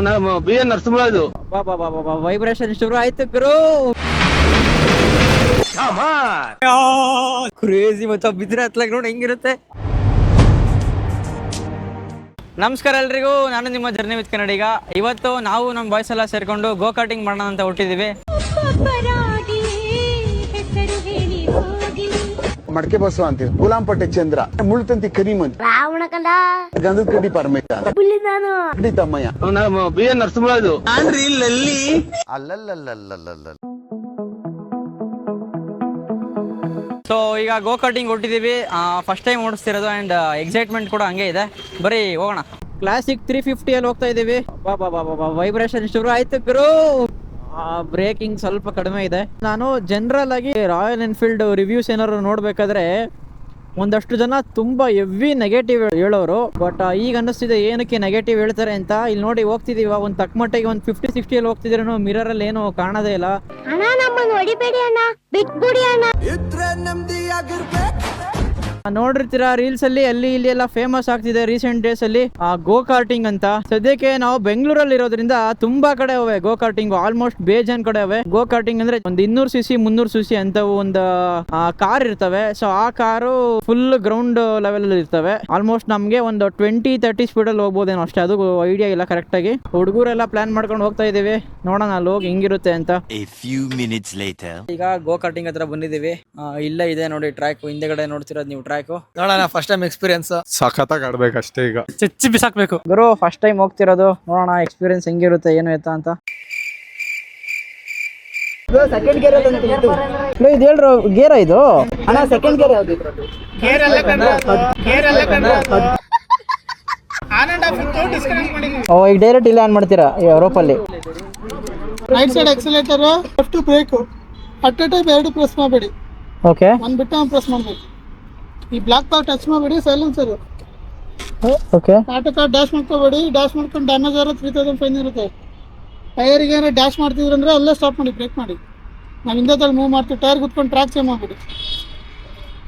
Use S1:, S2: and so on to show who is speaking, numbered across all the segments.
S1: ನಮ್ಮ B N Narasimharaju.
S2: Vibration ಶುರು ಆಯ್ತು ಗುರು. ಕ್ರೇಜಿ ಮತ್ತು ಬಿದ್ರೆ ಹತ್ಲಾಗ ನೋಡಿ ಹೆಂಗಿರುತ್ತೆ. ನಮಸ್ಕಾರ ಎಲ್ರಿಗೂ, ನಾನು ನಿಮ್ಮ ಜರ್ನಿ ವಿತ್ ಕನ್ನಡಿಗ. ಇವತ್ತು ನಾವು ನಮ್ಮ ಬಾಯ್ಸ್ ಎಲ್ಲ ಸೇರ್ಕೊಂಡು ಗೋ ಕಾರ್ಟಿಂಗ್ ಮಾಡೋಣ ಅಂತ ಹುಟ್ಟಿದೀವಿ.
S3: ಮಡಕೆ ಬಸವ ಅಂತೀವಿ, ಗುಲಾಂಪಟ್ಟೆ ಚಂದ್ರ, ಮುಳ್ತಂತಿ ಕರಿಮಂತ್, ಗಂಧದ ಕಡ್ಡಿ ಪರಮೇಶ, ಕಡ್ಡಿ ತಮ್ಮಯ್ಯ,
S1: ನಮ್ಮ ಬಿ ಎನ್ ನರಸಿಂಹರಾಜು.
S2: ಸೊ ಈಗ ಗೋ ಕಾರ್ಟಿಂಗ್ ಹೊಟ್ಟಿದ್ದೀವಿ. ಫಸ್ಟ್ ಟೈಮ್ ಓಡಿಸ್ತಿರೋದು ಆ್ಯಂಡ್ ಎಕ್ಸೈಟ್ಮೆಂಟ್ ಕೂಡ ಹಂಗೆ ಇದೆ. ಬರೀ ಹೋಗೋಣ. ಕ್ಲಾಸಿಕ್ 350 ಅಲ್ಲಿ ಹೋಗ್ತಾ ಇದ್ದೀವಿ. ವೈಬ್ರೇಷನ್ ಶುರು ಆಯ್ತು ಗುರು. ಬ್ರೇಕಿಂಗ್ ಸ್ವಲ್ಪ ಕಡಿಮೆ ಇದೆ. ನಾನು ಜನರಲ್ ಆಗಿ ರಾಯಲ್ ಎನ್ಫೀಲ್ಡ್ ರಿವ್ಯೂಸ್ ಏನಾದ್ರು ನೋಡ್ಬೇಕಾದ್ರೆ ಒಂದಷ್ಟು ಜನ ತುಂಬಾ ಹೆವಿ ನೆಗೆಟಿವ್ ಹೇಳೋರು. ಬಟ್ ಈಗ ಅನ್ನಿಸ್ತಿದೆ ಏನಕ್ಕೆ ನೆಗೆಟಿವ್ ಹೇಳ್ತಾರೆ ಅಂತ. ಇಲ್ಲಿ ನೋಡಿ ಹೋಗ್ತಿದೀವ, ಒಂದು ತಕ್ಕ ಮಟ್ಟಿಗೆ ಒಂದು 50-60 ಅಲ್ಲಿ ಹೋಗ್ತಿದ್ರು ಮಿರರ್ ಅಲ್ಲಿ ಏನು ಕಾಣೋದೇ ಇಲ್ಲ. ನೋಡಿರ್ತೀರಾ ರೀಲ್ಸ್ ಅಲ್ಲಿ ಅಲ್ಲಿ ಇಲ್ಲಿ ಎಲ್ಲ ಫೇಮಸ್ ಆಗ್ತಿದೆ ರೀಸೆಂಟ್ ಡೇಸ್ ಅಲ್ಲಿ ಗೋ ಕಾರ್ಟಿಂಗ್ ಅಂತ. ಸದ್ಯಕ್ಕೆ ನಾವು ಬೆಂಗಳೂರಲ್ಲಿ ಇರೋದ್ರಿಂದ ತುಂಬಾ ಕಡೆ ಅವೆ ಗೋ ಕಾರ್ಟಿಂಗ್, ಆಲ್ಮೋಸ್ಟ್ ಬೇಜಾನ್ ಕಡೆ ಅವೆ. ಗೋ ಕಾರ್ಟಿಂಗ್ ಅಂದ್ರೆ ಒಂದು 200cc 300cc ಅಂತ ಒಂದು ಕಾರ್ ಇರ್ತವೆ. ಸೊ ಆ ಕಾರು ಫುಲ್ ಗ್ರೌಂಡ್ ಲೆವೆಲ್ ಅಲ್ಲಿ ಇರ್ತವೆ. ಆಲ್ಮೋಸ್ಟ್ ನಮ್ಗೆ ಒಂದು 20-30 ಸ್ಪೀಡ್ ಅಲ್ಲಿ ಹೋಗ್ಬೋದೇನೋ ಅಷ್ಟೇ, ಅದು ಐಡಿಯಾ ಇಲ್ಲ ಕರೆಕ್ಟ್ ಆಗಿ. ಹುಡುಗರೆಲ್ಲ ಪ್ಲಾನ್ ಮಾಡ್ಕೊಂಡು ಹೋಗ್ತಾ ಇದೀವಿ, ನೋಡೋಣ ಅಲ್ಲಿ ಹೋಗಿ ಹೆಂಗಿರುತ್ತೆ ಅಂತ. ಈಗ ಗೋ ಕಾರ್ಟಿಂಗ್ ಹತ್ರ ಬಂದಿದೀವಿ. ಇಲ್ಲೇ ಇದೆ ನೋಡಿ ಟ್ರ್ಯಾಕ್, ಹಿಂದೆಗಡೆ ನೋಡ್ತಿರೋದು ನೀವು ಟ್ರ್ಯಾಕ್.
S4: ನೋಡೋಣ, ಫಸ್ಟ್ ಟೈಮ್ ಎಕ್ಸ್ಪೀರಿಯನ್ಸ್
S5: ಸಖತ್ತಾಗಿ ಆಡ್ಬೇಕಷ್ಟೇ. ಈಗ
S4: ಚಿಚ್ಚಿ ಬಿಸಾಕ್ಬೇಕು
S2: ಗುರು. ಫಸ್ಟ್ ಟೈಮ್ ಹೋಗ್ತಿರೋದು, ನೋಡೋಣ ಎಕ್ಸ್ಪೀರಿಯನ್ಸ್ ಹೆಂಗಿರುತ್ತೆ ಏನು ಎತ್ತ ಅಂತ. ಸೆಕೆಂಡ್ ಗೇರ್ ಇದು ಹೇಳ್ರು ಗೇರ ಇದು ಅಣ್ಣ. ಸೆಕೆಂಡ್ ಗೇರ್ ಯಾವ್ದು? ಈಗ ಡೈರೆಕ್ಟ್ ಇಲ್ಲ ಆನ್ ಮಾಡ್ತೀರಾ ರೋಪಲ್ಲಿ?
S6: Right side accelerator, left brake, at a time 2 press ಮಾಡಬೇಡಿ.
S2: ಓಕೆ,
S6: ಒಂದು ಬಿಟ್ಟು ಪ್ರೆಸ್ ಮಾಡಬೇಕು. ಈ ಬ್ಲಾಕ್ ಪಾರ್ಟ್ ಟಚ್ ಮಾಡಬೇಡಿ, silencer.
S2: Okay,
S6: auto car dash ಮಾಡ್ಕೋಬೇಡಿ. ಡ್ಯಾಶ್ ಮಾಡ್ಕೊಂಡು ಡ್ಯಾಮೇಜ್ ಆದ್ರೆ 3500 ಇರುತ್ತೆ. ಟೈರಿಗೆ ಏನಾರ ಡ್ಯಾಶ್ ಮಾಡ್ತಿದ್ರಂದ್ರೆ ಅಲ್ಲೇ ಸ್ಟಾಪ್ ಮಾಡಿ, ಬ್ರೇಕ್ ಮಾಡಿ. ನಾವು ಹಿಂದೆ ಮೂವ್ ಮಾಡ್ತೀವಿ. ಟೈರ್ ಕುತ್ಕೊಂಡು ಟ್ರ್ಯಾಕ್ ಚೇಂಜ್ ಮಾಡಿಬಿಡಿ.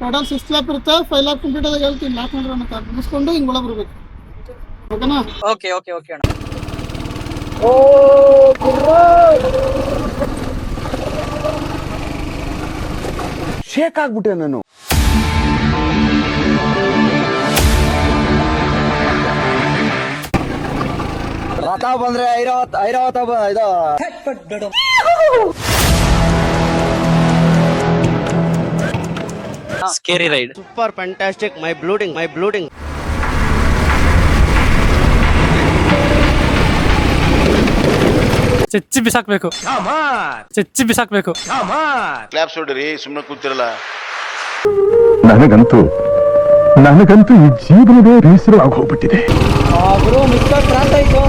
S6: ಟೋಟಲ್ 6 ಲ್ಯಾಪ್ ಇರುತ್ತೆ. 5 ಲ್ಯಾಪ್ ಕಂಪ್ಲೀಟ್ ಆದಾಗ ಹೇಳ್ತೀನಿ ಲ್ಯಾಪ್ ಮಾಡೋಣ ಅಂತ ಮುಗಿಸ್ಕೊಂಡು ಹಿಂಗೆ ಒಳಗೆ ಬರಬೇಕು. ಓಕೆನಾ?
S2: ಓಕೆ ಓಕೆ ಓಕೆ ಅಣ್ಣ.
S3: ಶೇಕ್ ಆಗ್ಬಿಟ್ಟೆ ನಾನು.
S4: ರಥ ಬಂದ್ರೆ ಐರಾವತ ಇದು
S2: ಸ್ಕೇರಿ ರೈಡ್.
S4: Super fantastic. ಮೈ ಬ್ಲೂಡಿಂಗ್. ಚಿಚ್ಚಿ ಬಿಸಾಕ್ಬೇಕು.
S7: ಕ್ಲಾಪ್ಸ್ ಹೊಡ್ರಿ, ಸುಮ್ಮನೆ ಕೂತಿರಲ್ಲ.
S5: ನನಗಂತೂ ಈ ಜೀವನವೇ ಬೇಸರ ಆಗೋಗ್ಬಿಟ್ಟಿದೆ.
S2: ಗುರು ಮಿಸ್ಟರ್ ಕ್ರಾಸ್ ಆಯ್ತು.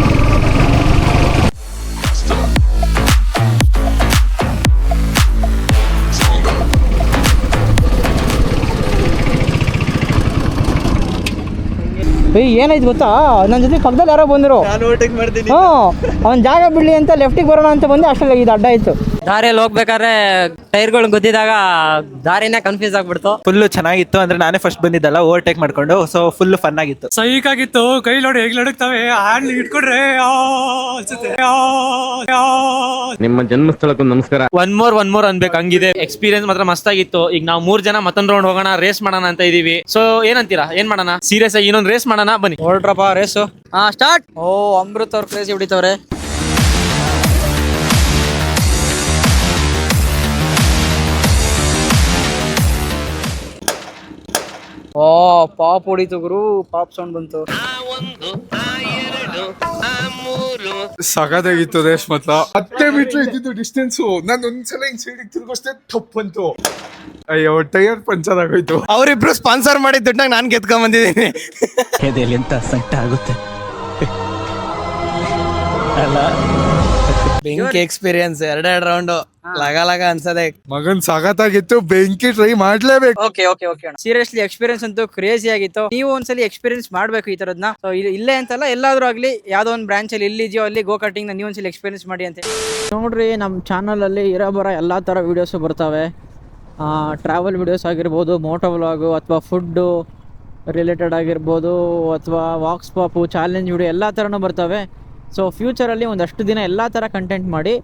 S2: ಏನಾಯ್ತು ಗೊತ್ತಾ, ನನ್ನ ಜೊತೆ ಪಕ್ಕದಲ್ಲಿ ಯಾರೋ ಬಂದರು. ಅವ್ನ ಜಾಗ ಬಿಡ್ಲಿ ಅಂತ ಲೆಫ್ಟಿಗೆ ಬರೋಣ ಅಂತ ಬಂದೆ, ಅಷ್ಟರಲ್ಲಿ ಇದು ಅಡ್ಡ ಆಯ್ತು. ದಾರಿಯಲ್ಲಿ ಹೋಗ್ಬೇಕಾದ್ರೆ ಟೈರ್ಗಳು ಗೊತ್ತಿದಾಗ ದಾರಿನೇ ಕನ್ಫ್ಯೂಸ್ ಆಗ್ಬಿಡ್ತು.
S4: ಫುಲ್ ಚೆನ್ನಾಗಿತ್ತು. ಅಂದ್ರೆ ನಾನೇ ಫಸ್ಟ್ ಬಂದಿದ್ದಲ್ಲ, ಓವರ್ಟೇಕ್ ಮಾಡ್ಕೊಂಡು. ಸೊ ಫುಲ್ ಫನ್ ಆಗಿತ್ತು, ಸೈಕ್ ಆಗಿತ್ತು. ಕೈ ನೋಡಿ ಹೇಗ್ ನಡುಕ್ತವೆ, ಹ್ಯಾಂಡ್ ಇಟ್ಕೊಂಡ್ರೆ
S1: ನಿಮ್ಮ ಜನ್ಮಸ್ಥಳಕ್ಕೂ ನಮಸ್ಕಾರ.
S4: ಒನ್ ಮೋರ್ ಅನ್ಬೇಕು, ಹಂಗಿದೆ. ಎಕ್ಸ್ಪೀರಿಯನ್ಸ್ ಮಾತ್ರ ಮಸ್ತ್ ಆಗಿತ್ತು. ಈಗ ನಾವು 3 ಜನ ಮತ್ತೊಂದು ರೌಂಡ್ ಹೋಗೋಣ, ರೇಸ್ ಮಾಡೋಣ ಅಂತ ಇದೀವಿ. ಸೊ ಏನಂತೀರಾ, ಏನ್ ಮಾಡೋಣ? ಸೀರಿಯಸ್ ಆಗಿ ಇನ್ನೊಂದು ರೇಸ್ ಮಾಡೋಣ, ಬನ್ನಿ
S2: ಹೊರಡ್ರಪ್ಪ ರೇಸು. ಸ್ಟಾರ್ಟ್. ಅಮೃತ್ ಅವ್ರ ಕ್ರೇಜಿ ಹೊಡಿತವ್ರೆ. ಪಾಪ್ ಹೊಡಿತು ಗುರು, ಪಾಪ್ ಸೌಂಡ್ ಬಂತು.
S5: ಸಖತ್ತಾಗಿತ್ತು ರೇಸ್ ಮಾತ್ರ. 10 ಮೀಟರ್ ಇದ್ದಿದ್ದು ಡಿಸ್ಟೆನ್ಸ್. ನಾನು ಒಂದ್ಸಲ ಹಿಂಗ್ ಸೈಡಿಗೆ ತಿರ್ಗೋಷ್ಟೇ ತಪ್ಪಂತು. ಅಯ್ಯೋ, ಟೈರ್ ಪಂಚರ್ ಆಗೋಯ್ತು.
S4: ಅವರಿಬ್ರು ಸ್ಪಾನ್ಸರ್ ಮಾಡಿದ ದುಡ್ಡಾಗ ನಾನು ಗೆದ್ಕೊಂಡ್ ಬಂದಿದ್ದೀನಿ.
S8: ಎಂತ ಸಂಕಟ ಆಗುತ್ತೆ.
S4: ಬೆಂಕಿ ಎಕ್ಸ್ಪೀರಿಯನ್ಸ್. 2 ರೌಂಡ್ ಲಗ ಅನ್ಸದೆ.
S5: ಮಗನ್ ಸಖತ್ತಾಗಿತ್ತು, ಬೆಂಕಿ ಟ್ರೈ ಮಾಡ್ಲೇಬೇಕು.
S2: ಓಕೆ ಓಕೆ ಓಕೆ ಅಣ್ಣ. ಸೀರಿಯಸ್ಲಿ ಎಕ್ಸ್ಪೀರಿಯನ್ಸ್ ಅಂತೂ ಕ್ರೇಜಿ ಆಗಿತ್ತು. ನೀವು ಒಂದ್ಸಲಿ ಎಕ್ಸ್ಪೀರಿಯನ್ಸ್ ಮಾಡ್ಬೇಕು ಈ ತರದ್ನ. ಸೊ ಇಲ್ಲೇ ಅಂತಲ್ಲ, ಎಲ್ಲಾದ್ರೂ ಆಗ್ಲಿ, ಯಾವ್ದೋ ಒಂದು ಬ್ರಾಂಚ್ ಅಲ್ಲಿ ಎಲ್ಲಿದೆಯೋ ಅಲ್ಲಿ ಗೋ ಕಾರ್ಟಿಂಗ್ ನೀವು ಒಂದ್ಸಲಿ ಎಕ್ಸ್ಪೀರಿಯನ್ಸ್ ಮಾಡಿ ಅಂತ ನೋಡ್ರಿ. ನಮ್ಮ ಚಾನಲ್ ಅಲ್ಲಿ ಇರೋ ಎಲ್ಲಾ ತರ ವಿಡಿಯೋಸ್ ಬರ್ತವೆ. ಟ್ರಾವೆಲ್ ವಿಡಿಯೋಸ್ ಆಗಿರ್ಬೋದು, ಮೋಟೋ ವ್ಲಾಗು, ಅಥವಾ ಫುಡ್ಡು ರಿಲೇಟೆಡ್ ಆಗಿರ್ಬೋದು, ಅಥವಾ ವಾಕ್ಸ್ ಪಾಪು, ಚಾಲೆಂಜ್ ವಿಡಿಯೋ ಎಲ್ಲ ಥರನೂ ಬರ್ತವೆ. ಸೊ ಫ್ಯೂಚರಲ್ಲಿ ಒಂದಷ್ಟು ದಿನ ಎಲ್ಲ ಥರ ಕಂಟೆಂಟ್ ಮಾಡಿ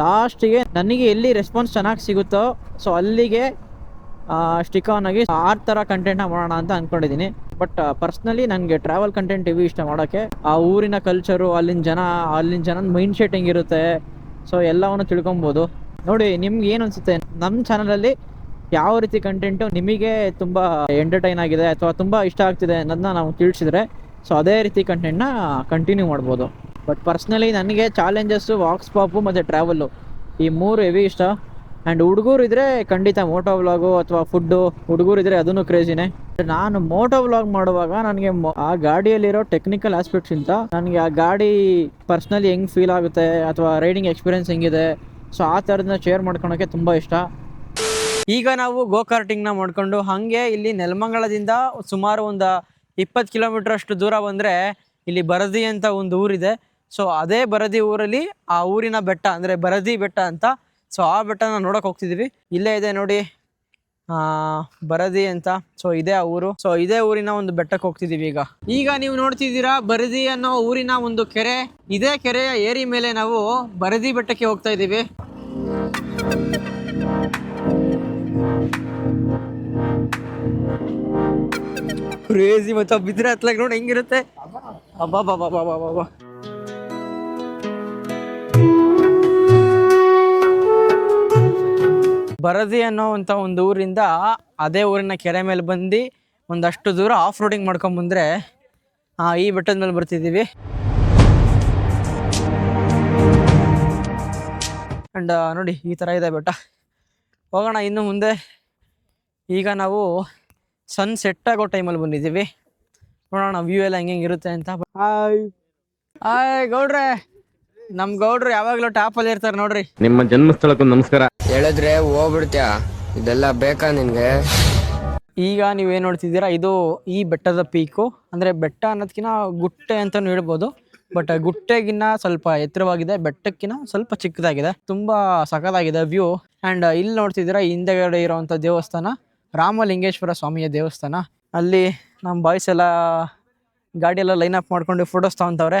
S2: ಲಾಸ್ಟಿಗೆ ನನಗೆ ಎಲ್ಲಿ ರೆಸ್ಪಾನ್ಸ್ ಚೆನ್ನಾಗಿ ಸಿಗುತ್ತೋ ಸೊ ಅಲ್ಲಿಗೆ ಸ್ಟಿಕ್ ಆನ್ ಆಗಿ ಆ ಥರ ಕಂಟೆಂಟ್ನ ಮಾಡೋಣ ಅಂತ ಅಂದ್ಕೊಂಡಿದ್ದೀನಿ. ಬಟ್ ಪರ್ಸ್ನಲಿ ನನಗೆ ಟ್ರಾವೆಲ್ ಕಂಟೆಂಟ್ ಇವು ಇಷ್ಟ ಮಾಡೋಕ್ಕೆ. ಆ ಊರಿನ ಕಲ್ಚರು, ಅಲ್ಲಿನ ಜನದ ಮೈಂಡ್ ಸೆಟ್ ಹೆಂಗಿರುತ್ತೆ, ಸೊ ಎಲ್ಲವನ್ನು ತಿಳ್ಕೊಬೋದು. ನೋಡಿ ನಿಮ್ಗೆ ಏನು ಅನಿಸುತ್ತೆ, ನಮ್ಮ ಚಾನಲಲ್ಲಿ ಯಾವ ರೀತಿ ಕಂಟೆಂಟು ನಿಮಗೆ ತುಂಬ ಎಂಟರ್ಟೈನ್ ಆಗಿದೆ ಅಥವಾ ತುಂಬ ಇಷ್ಟ ಆಗ್ತಿದೆ ಅನ್ನೋದನ್ನ ನಾವು ತಿಳಿಸಿದ್ರೆ ಸೊ ಅದೇ ರೀತಿ ಕಂಟೆಂಟ್ನ ಕಂಟಿನ್ಯೂ ಮಾಡ್ಬೋದು. ಬಟ್ ಪರ್ಸ್ನಲಿ ನನಗೆ ಚಾಲೆಂಜಸ್ಸು, ವಾಕ್ಸ್ ಪಾಪು ಮತ್ತು ಟ್ರಾವೆಲ್ಲು ಈ 3 ಹೆವಿ ಇಷ್ಟ. ಆ್ಯಂಡ್ ಹುಡುಗರು ಇದ್ದರೆ ಖಂಡಿತ ಮೋಟೋ ವ್ಲಾಗು ಅಥವಾ ಫುಡ್ಡು, ಹುಡುಗರು ಇದ್ದರೆ ಅದನ್ನು ಕ್ರೇಜಿನೇ. ನಾನು ಮೋಟೋ ವ್ಲಾಗ್ ಮಾಡುವಾಗ ನನಗೆ ಆ ಗಾಡಿಯಲ್ಲಿರೋ ಟೆಕ್ನಿಕಲ್ ಆಸ್ಪೆಕ್ಟ್ಸಿಂತ ನನಗೆ ಆ ಗಾಡಿ ಪರ್ಸ್ನಲಿ ಹೆಂಗೆ ಫೀಲ್ ಆಗುತ್ತೆ ಅಥವಾ ರೈಡಿಂಗ್ ಎಕ್ಸ್ಪೀರಿಯನ್ಸ್ ಹೆಂಗಿದೆ, ಸೊ ಆ ಥರದನ್ನ ಶೇರ್ ಮಾಡ್ಕೊಳಕ್ಕೆ ತುಂಬ ಇಷ್ಟ. ಈಗ ನಾವು ಗೋಕಾರ್ಟಿಂಗ್ನ ಮಾಡ್ಕೊಂಡು ಹಾಗೆ ಇಲ್ಲಿ ನೆಲಮಂಗಲದಿಂದ ಸುಮಾರು ಒಂದು 20 ಕಿಲೋಮೀಟ್ರ್ ಅಷ್ಟು ದೂರ ಬಂದರೆ ಇಲ್ಲಿ ಬರದಿ ಅಂತ ಒಂದು ಊರಿದೆ. ಸೊ ಅದೇ ಬರದಿ ಊರಲ್ಲಿ ಆ ಊರಿನ ಬೆಟ್ಟ ಅಂದರೆ ಬರದಿ ಬೆಟ್ಟ ಅಂತ, ಸೊ ಆ ಬೆಟ್ಟನ ನೋಡೋಕೆ ಹೋಗ್ತಿದ್ದೀವಿ. ಇಲ್ಲೇ ಇದೆ ನೋಡಿ ಬರದಿ ಅಂತ. ಸೊ ಇದೇ ಆ ಊರು. ಸೊ ಇದೇ ಊರಿನ ಒಂದು ಬೆಟ್ಟಕ್ಕೆ ಹೋಗ್ತಿದ್ದೀವಿ. ಈಗ ನೀವು ನೋಡ್ತಿದ್ದೀರಾ ಬರದಿ ಅನ್ನೋ ಊರಿನ ಒಂದು ಕೆರೆ. ಇದೇ ಕೆರೆಯ ಏರಿ ಮೇಲೆ ನಾವು ಬರದಿ ಬೆಟ್ಟಕ್ಕೆ ಹೋಗ್ತಾ ಇದ್ದೀವಿ. ಕ್ರೇಜಿ ಮತ್ತು ಬಿದ್ರೆ ಹತ್ಲಾಗ ನೋಡಿ ಹೆಂಗಿರುತ್ತೆ. ಅಬ್ಬಾ ಬರದಿ ಅನ್ನೋವಂಥ ಒಂದು ಊರಿಂದ ಅದೇ ಊರಿನ ಕೆರೆ ಮೇಲೆ ಬಂದು ಒಂದಷ್ಟು ದೂರ ಆಫ್ ರೋಡಿಂಗ್ ಮಾಡ್ಕೊಂಬಂದ್ರೆ ಈ ಬೆಟ್ಟದ ಮೇಲೆ ಬರ್ತಿದ್ದೀವಿ. ಆ್ಯಂಡ್ ನೋಡಿ ಈ ಥರ ಇದೆ ಬೆಟ್ಟ. ಹೋಗೋಣ ಇನ್ನು ಮುಂದೆ. ಈಗ ನಾವು ಸನ್ ಸೆಟ್ ಆಗೋ ಟೈಮಲ್ಲಿ ಬಂದಿದ್ದೀವಿ. ನೋಡೋಣ ವ್ಯೂ ಎಲ್ಲ ಹೆಂಗಿರುತ್ತೆ ಅಂತ. ಹಾಯ್ ಗೌಡ್ರೆ, ನಮ್ಮ ಗೌಡ್ರು ಯಾವಾಗಲೂ ಟಾಪಲ್ಲಿ ಇರ್ತಾರೆ ನೋಡ್ರಿ.
S1: ನಿಮ್ಮ ಜನ್ಮಸ್ಥಳಕ್ಕೂ ನಮಸ್ಕಾರ.
S9: ಹೇಳಿದ್ರೆ ಹೋಗ್ಬಿಡ್ತ್ಯಾ, ಇದೆಲ್ಲ ಬೇಕಾ ನಿನ್ಗೆ?
S2: ಈಗ ನೀವೇನು ನೋಡ್ತಿದ್ದೀರಾ, ಇದು ಈ ಬೆಟ್ಟದ ಪೀಕು. ಅಂದರೆ ಬೆಟ್ಟ ಅನ್ನೋದಕ್ಕಿಂತ ಗುಟ್ಟೆ ಅಂತಲೂ ಹೇಳ್ಬೋದು. ಬಟ್ ಗುಟ್ಟೆಗಿನ್ನ ಸ್ವಲ್ಪ ಎತ್ತರವಾಗಿದೆ, ಬೆಟ್ಟಕ್ಕಿಂತ ಸ್ವಲ್ಪ ಚಿಕ್ಕದಾಗಿದೆ. ತುಂಬ ಸಖತ್ತಾಗಿದೆ ವ್ಯೂ. ಆ್ಯಂಡ್ ಇಲ್ಲಿ ನೋಡ್ತಿದ್ದೀರಾ ಹಿಂದೆಗಡೆ ಇರೋವಂಥ ದೇವಸ್ಥಾನ ರಾಮಲಿಂಗೇಶ್ವರ ಸ್ವಾಮಿಯ ದೇವಸ್ಥಾನ. ಅಲ್ಲಿ ನಮ್ಮ ಬಾಯ್ಸ್ ಎಲ್ಲ ಗಾಡಿಯೆಲ್ಲ ಲೈನ್ ಅಪ್ ಮಾಡ್ಕೊಂಡು ಫೋಟೋಸ್ ತಗೊತವ್ರೆ.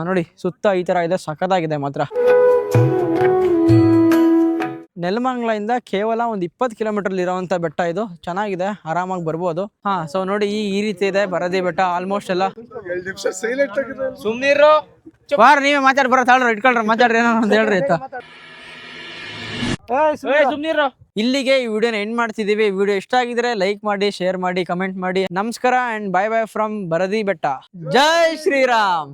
S2: ನೋಡಿ ಸುತ್ತ ಈ ಥರ ಇದೆ, ಸಖತ್ತಾಗಿದೆ ಮಾತ್ರ. ನೆಲಮಂಗಲದಿಂದ ಕೇವಲ ಒಂದು 20 ಕಿಲೋಮೀಟರ್ ಇರೋವಂಥ ಬೆಟ್ಟ ಇದು. ಚೆನ್ನಾಗಿದೆ, ಆರಾಮಾಗಿ ಬರ್ಬೋದು. ಸೊ ನೋಡಿ ಈ ರೀತಿ ಇದೆ ಬರದಿ ಬೆಟ್ಟ. ಆಲ್ಮೋಸ್ಟ್ ಎಲ್ಲ ಸುಮ್ನಿರು ಬಾರ, ನೀವೇ ಮಾತಾಡಿ ಬರೋ ತಾಳ್ರ ಇಟ್ಕೊಳ್ರ, ಮಾತಾಡ್ರಿ ಏನೋ ಒಂದು ಹೇಳ್ರಿ ಆಯ್ತಾ. ಇಲ್ಲಿಗೆ ಈ ವಿಡಿಯೋನ ಎಂಡ್ ಮಾಡ್ತಿದ್ದೀವಿ. ವಿಡಿಯೋ ಇಷ್ಟ ಆಗಿದ್ರೆ ಲೈಕ್ ಮಾಡಿ, ಶೇರ್ ಮಾಡಿ, ಕಮೆಂಟ್ ಮಾಡಿ. ನಮಸ್ಕಾರ ಆ್ಯಂಡ್ ಬೈ ಬೈ ಫ್ರಮ್ ಬರದಿ ಬೆಟ್ಟ. ಜೈ ಶ್ರೀರಾಮ್.